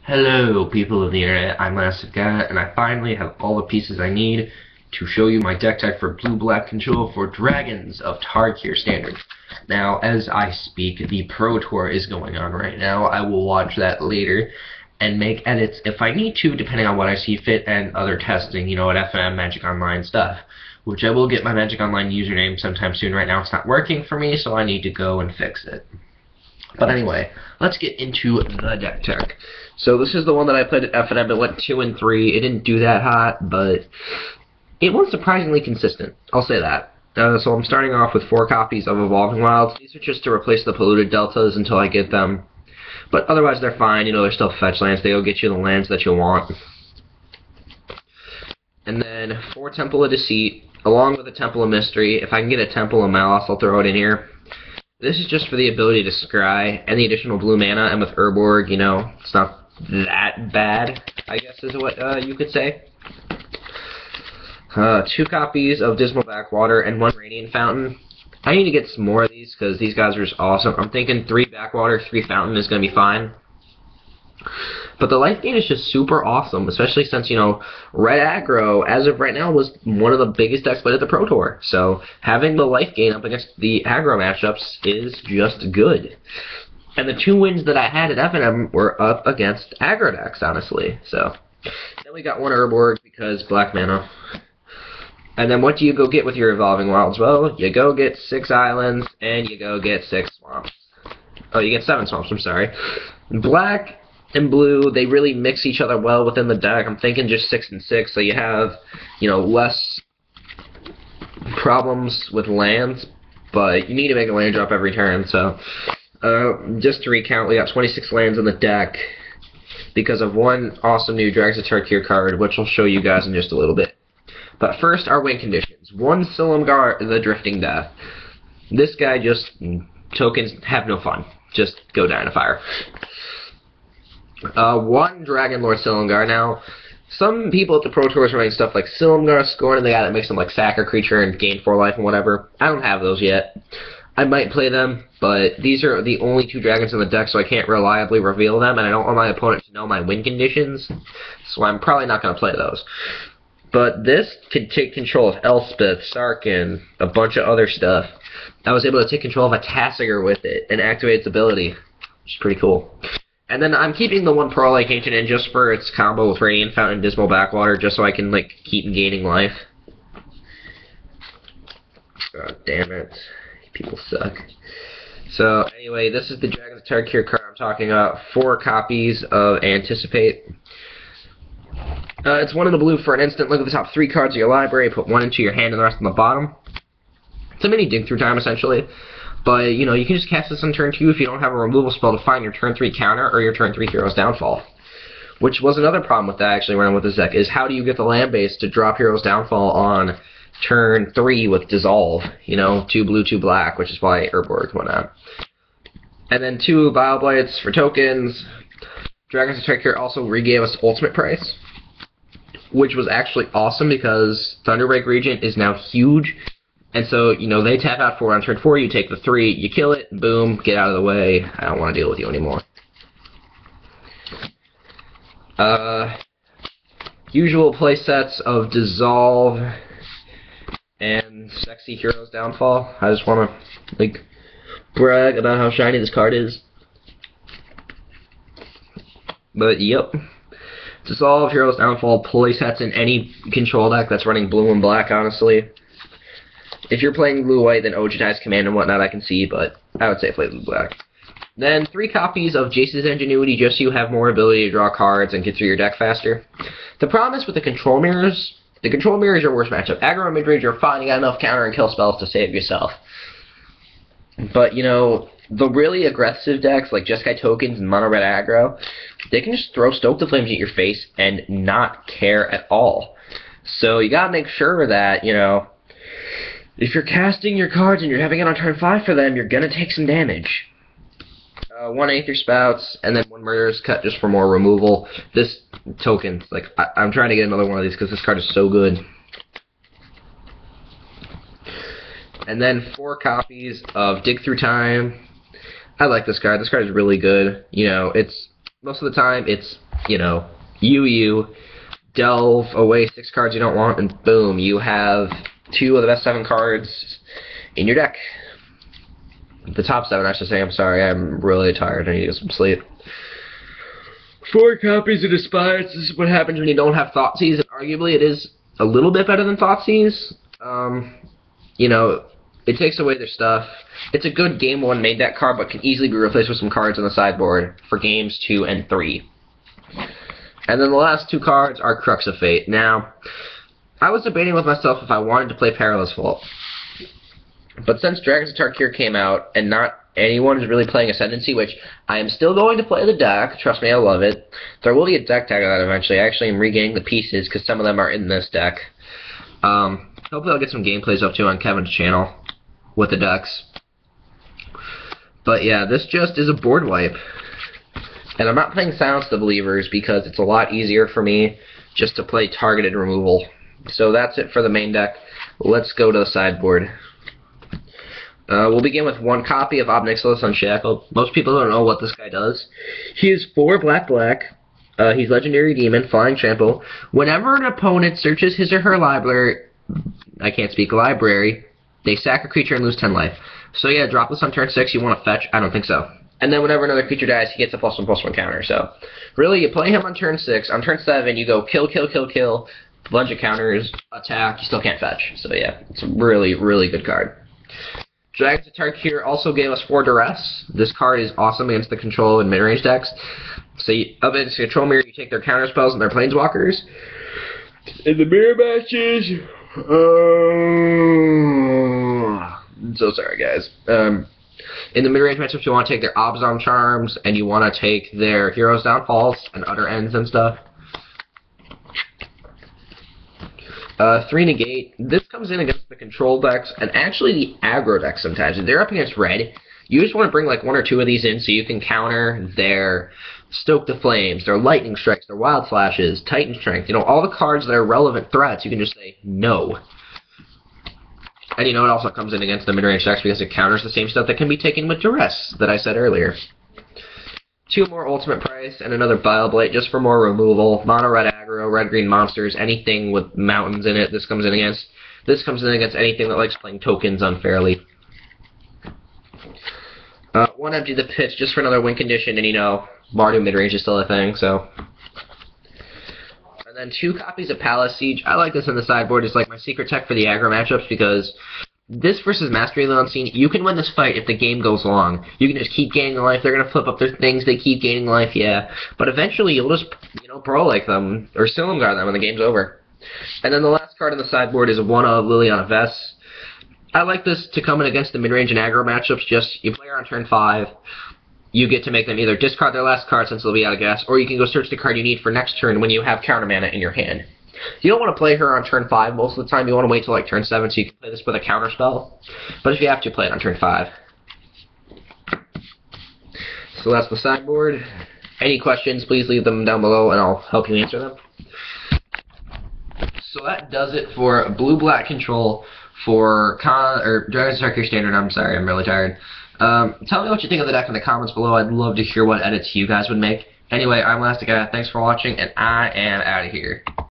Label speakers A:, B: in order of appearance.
A: Hello, people of the internet, I'm Massive Guy, and I finally have all the pieces I need to show you my deck type for blue-black control for Dragons of Tarkir Standard. Now, as I speak, the Pro Tour is going on right now. I will watch that later and make edits if I need to, depending on what I see fit and other testing, at FNM Magic Online stuff, which I will get my Magic Online username sometime soon. Right now it's not working for me, so I need to go and fix it. But anyway, let's get into the deck tech. So this is the one that I played at FNM. It went 2 and 3. It didn't do that hot, but it was surprisingly consistent. I'll say that. So I'm starting off with 4 copies of Evolving Wilds. These are just to replace the polluted deltas until I get them. But otherwise they're fine. They're still fetch lands. They'll get you the lands that you want. And then 4 Temple of Deceit, along with a Temple of Mystery. If I can get a Temple of Malice, I'll throw it in here. This is just for the ability to scry and the additional blue mana, and with Urborg, it's not that bad, I guess is what you could say. 2 copies of Dismal Backwater and 1 Radiant Fountain. I need to get some more of these because these guys are just awesome. I'm thinking 3 Backwater, 3 Fountain is going to be fine. But the life gain is just super awesome, especially since, Red Aggro, as of right now, was one of the biggest decks played at the Pro Tour. So having the life gain up against the aggro matchups is just good. And the 2 wins that I had at FNM were up against aggro decks, honestly. So then we got 1 Urborg because black mana. And then what do you go get with your Evolving Wilds? Well, you go get 6 islands, and you go get 6 swamps. Oh, you get 7 swamps, I'm sorry. Black and blue, they really mix each other well within the deck. I'm thinking just 6 and 6, so you have, less problems with lands, but you need to make a land drop every turn. So, just to recount, we got 26 lands in the deck because of 1 awesome new Dragons of Tarkir card, which I'll show you guys in just a little bit. But first, our win conditions. 1 Silumgar, the Drifting Death. This guy tokens have no fun. Just go down in a fire. 1 Dragon Lord Silumgar. Now, some people at the Pro Tour are running stuff like Silumgar, Scorn, and they got that makes them like sack a creature and gain 4 life and whatever. I don't have those yet. I might play them, but these are the only 2 dragons in the deck, so I can't reliably reveal them, and I don't want my opponent to know my win conditions, so I'm probably not going to play those. But this can take control of Elspeth, Sarkhan, a bunch of other stuff. I was able to take control of a Tasigur with it and activate its ability, which is pretty cool. And then I'm keeping the 1 Pearl Lake Ancient in just for its combo with Radiant Fountain and Dismal Backwater, just so I can, keep gaining life. God damn it. People suck. So, anyway, this is the Dragons of Tarkir card I'm talking about. 4 copies of Anticipate. It's 1 in the blue for an instant. Look at the top 3 cards of your library, put 1 into your hand and the rest on the bottom. It's a mini dig through time, essentially. But, you can just cast this on turn 2 if you don't have a removal spell to find your turn 3 counter or your turn 3 Hero's Downfall. Which was another problem with that, actually, running with this deck, is how do you get the land base to drop Hero's Downfall on turn 3 with Dissolve? 2 blue, 2 black, which is why Urborg went on. And then 2 Bile Blights for tokens. Dragons of Tarkir also regave us Ultimate Price, which was actually awesome because Thunderbreak Regent is now huge. And so, they tap out 4 on turn 4, you take the 3, you kill it, boom, get out of the way. I don't want to deal with you anymore. Usual play sets of Dissolve and Sexy Hero's Downfall. I just want to, brag about how shiny this card is. But, yep. Dissolve, Hero's Downfall, play sets in any control deck that's running blue and black, honestly. If you're playing blue-white, then Ojutai's Command and whatnot I can see, but I would say play blue-black. Then 3 copies of Jace's Ingenuity, just so you have more ability to draw cards and get through your deck faster. The problem is with the Control Mirrors are your worst matchup. Aggro and midrange are fine, you got enough counter and kill spells to save yourself. But, the really aggressive decks, like Jeskai Tokens and Mono Red Aggro, they can just throw Stoke the Flames at your face and not care at all. So you gotta make sure that, if you're casting your cards and you're having it on turn 5 for them, you're gonna take some damage. 1 Aether Spouts, and then 1 Murderous Cut just for more removal. This token, I'm trying to get another one of these because this card is so good. And then 4 copies of Dig Through Time. I like this card. This card is really good. It's most of the time it's you know, you delve away 6 cards you don't want, and boom, you have 2 of the best 7 cards in your deck. The top 7, I should say. I'm sorry, I'm really tired. I need to get some sleep. 4 copies of Despise. This is what happens when you don't have Thoughtseize, and arguably it is a little bit better than Thoughtseize. You know, it takes away their stuff. It's a good Game 1 main deck card, but can easily be replaced with some cards on the sideboard for Games 2 and 3. And then the last 2 cards are Crux of Fate. Now, I was debating with myself if I wanted to play Perilous Vault. But since Dragons of Tarkir came out, and not anyone is really playing Ascendancy, which I am still going to play the deck, trust me, I love it. There will be a deck tag on that eventually. I actually am regaining the pieces, because some of them are in this deck. Hopefully I'll get some gameplays up too on Kevin's channel with the decks. But yeah, this just is a board wipe. And I'm not playing Silence the Believers, because it's a lot easier for me just to play targeted removal. So that's it for the main deck. Let's go to the sideboard. We'll begin with 1 copy of Ob Nixilis Unshackled. Most people don't know what this guy does. He is 4 black. He's Legendary Demon, Flying Trample. Whenever an opponent searches his or her library, they sack a creature and lose 10 life. So yeah, drop this on turn 6. You want to fetch? I don't think so. And then whenever another creature dies, he gets a +1/+1 counter. So really, you play him on turn 6. On turn 7, you go kill, bunch of counters, attack. You still can't fetch. So yeah, it's a really, really good card. Dragons of Tarkir also gave us 4 Duress. This card is awesome against the control and mid-range decks. So up against the control mirror, you take their counter spells and their planeswalkers. In the mirror matches, so sorry guys. In the mid-range matchups, you want to take their Obzom Charms, and you want to take their Heroes Downfalls and Utter Ends and stuff. 3 negate. This comes in against the control decks, and actually the aggro decks sometimes. If they're up against red, you just want to bring like 1 or 2 of these in so you can counter their Stoke the Flames, their Lightning Strikes, their Wild Flashes, Titan Strength. You know, all the cards that are relevant threats, you can just say no. And you know, it also comes in against the mid-range decks because it counters the same stuff that can be taken with Duress that I said earlier. 2 more Ultimate Price and another Bile Blight just for more removal. Mono red aggro, red-green monsters, anything with mountains in it, this comes in against. This comes in against anything that likes playing tokens unfairly. 1 Empty the Pit just for another win condition, and you know, Mardu midrange is still a thing, so. And then 2 copies of Palace Siege. I like this in the sideboard. It's like my secret tech for the aggro matchups because this versus Mastery of the Unseen, you can win this fight if the game goes long. You can just keep gaining life. They're going to flip up their things. They keep gaining life, yeah. But eventually you'll just, you know, pro-like them or Silumgar them when the game's over. And then the last card on the sideboard is 1 of Liliana Vess. I like this to come in against the mid-range and aggro matchups. Just, you play her on turn 5. You get to make them either discard their last card since they'll be out of gas, or you can go search the card you need for next turn when you have counter mana in your hand. You don't want to play her on turn 5 most of the time. You want to wait till like turn 7 so you can play this with a counter spell. But if you have to, play it on turn 5. So that's the sideboard. Any questions, please leave them down below and I'll help you answer them. So that does it for blue-black control for Dragons of Tarkir Standard. I'm sorry, I'm really tired. Tell me what you think of the deck in the comments below. I'd love to hear what edits you guys would make. Anyway, I'm Elastic Guy. Thanks for watching, and I am out of here.